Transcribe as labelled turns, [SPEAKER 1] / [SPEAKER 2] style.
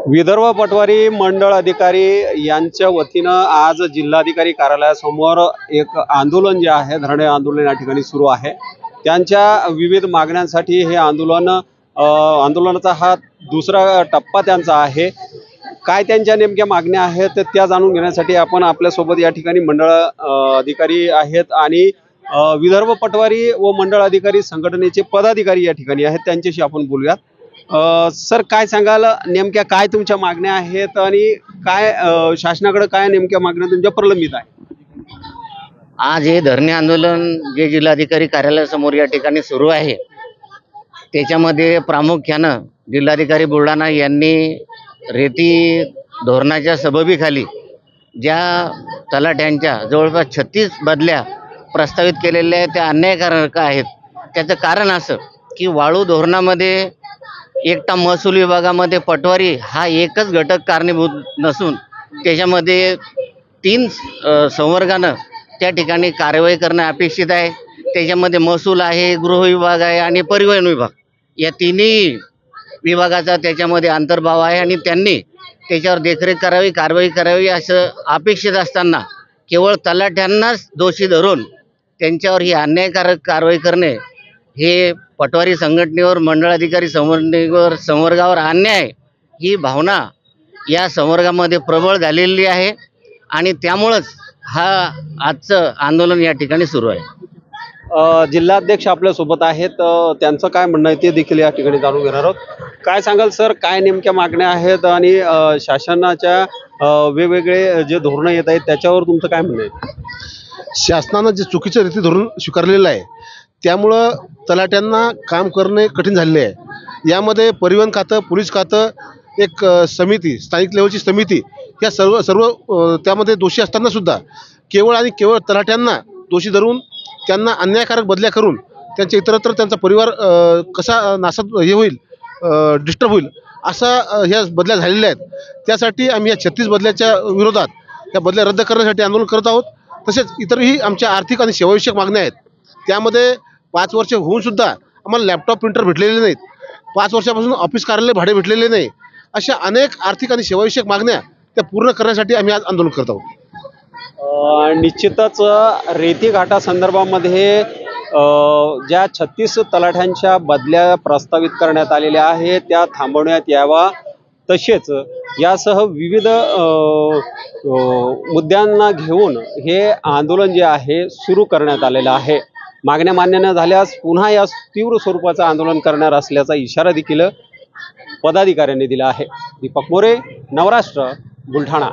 [SPEAKER 1] विदर्भ पटवारी मंडळ अधिकारी यांच्या वतीनं आज जिल्हाधिकारी कार्यालयासमोर एक आंदोलन जे आहे, धरणे आंदोलन या ठिकाणी सुरू आहे। त्यांच्या विविध मागण्यांसाठी हे आंदोलनाचा हा दुसरा टप्पा त्यांचा आहे। काय त्यांच्या नेमक्या मागण्या आहेत त्या जाणून घेण्यासाठी आपण आपल्यासोबत या ठिकाणी मंडळ अधिकारी आहेत आणि विदर्भ पटवारी व मंडळ अधिकारी संघटनेचे पदाधिकारी या ठिकाणी आहेत, त्यांच्याशी आपण बोलूयात। सर, काय सांगाल, नेमक्या काय तुमच्या मागण्या आहेत आणि काय शासनाकडे काय नेमक्या मागण्या तुमच्या प्रलंबित आहे?
[SPEAKER 2] आज हे धरणे आंदोलन जे जिल्हाधिकारी कार्यालयासमोर या ठिकाणी सुरू आहे, त्याच्यामध्ये प्रामुख्यानं जिल्हाधिकारी बुलढाणा यांनी रेती धोरणाच्या सबबीखाली ज्या तलाठ्यांच्या जवळपास 36 बदल्या प्रस्तावित केलेल्या आहेत त्या अन्यायकारक आहेत। त्याचं कारण असं की वाळू धोरणामध्ये एकटा महसूल विभागामध्ये पटवारी हा एकच घटक कारणीभूत नसून त्याच्यामध्ये 3 संवर्गानं त्या ठिकाणी कारवाई करणं अपेक्षित आहे। त्याच्यामध्ये महसूल आहे, गृह विभाग आहे आणि परिवहन विभाग, या तिन्ही विभागाचा त्याच्यामध्ये अंतर्भाव आहे आणि त्यांनी त्याच्यावर देखरेख करावी, कारवाई करावी असं अपेक्षित असताना केवळ तलाठ्यांनाच दोषी धरून त्यांच्यावर ही अन्यायकारक कारवाई करणे हे पटवारी संघटनेवर, मंडळ अधिकारी संवर्गावर अन्याय ही भावना या संवर्गामध्ये प्रबळ झालेली आहे आणि त्यामुळंच हा आजचं आंदोलन या ठिकाणी सुरू आहे।
[SPEAKER 1] जिल्हाध्यक्ष आपल्यासोबत आहेत, त्यांचं काय म्हणणं आहे ते देखील या ठिकाणी जाणून घेणार आहोत। काय सांगाल सर, काय नेमक्या मागण्या आहेत आणि शासनाच्या वेगवेगळे जे धोरणं येत आहेत त्याच्यावर तुमचं काय म्हणणं आहे?
[SPEAKER 3] शासनानं जे चुकीचं रीती धोरण स्वीकारलेलं आहे त्यामुळं तलाट्यांना काम करणे कठीण झालेले आहे। यामध्ये परिवहन खातं, पोलीस खातं, एक समिती, स्थानिक लेवलची समिती, या सर्व त्यामध्ये दोषी असताना सुद्धा केवळ आणि केवळ तलाट्यांना दोषी धरून त्यांना अन्यायकारक बदल्या करून त्यांच्या इतरत्र त्यांचा परिवार कसा नासात हे होईल, डिस्टर्ब होईल असा ह्या बदल्या झालेल्या आहेत। त्यासाठी आम्ही या 36 बदल्याच्या विरोधात या बदल्या रद्द करण्यासाठी आंदोलन करत आहोत। तसेच इतरही आमच्या आर्थिक आणि सेवाविषयक मागण्या आहेत। त्यामध्ये 5 वर्ष होऊन सुद्धा आम्हाला लॅपटॉप, प्रिंटर भेटलेले नाहीत, 5 वर्षापासून ऑफिस कार्यालय भाडे भेटलेले नाही, अशा अनेक आर्थिक आणि सेवाविषयक मागण्या त्या पूर्ण करण्यासाठी आम्ही आज आंदोलन करत आहोत।
[SPEAKER 1] निश्चितच रेती घाटासंदर्भामध्ये ज्या 36 तलाठ्यांच्या बदल्या प्रस्तावित करण्यात आलेल्या आहेत त्या थांबवण्यात यावा, तसेच यासह विविध मुद्द्यांना घेऊन हे आंदोलन जे आहे सुरू करण्यात आलेलं आहे। मागण्या मान्य न झाल्यास पुन्हा या तीव्र स्वरूपाचं आंदोलन करणार असल्याचा इशारा देखील पदाधिकाऱ्यांनी दिला आहे। दीपक मोरे, नवराष्ट्र, बुलढाणा।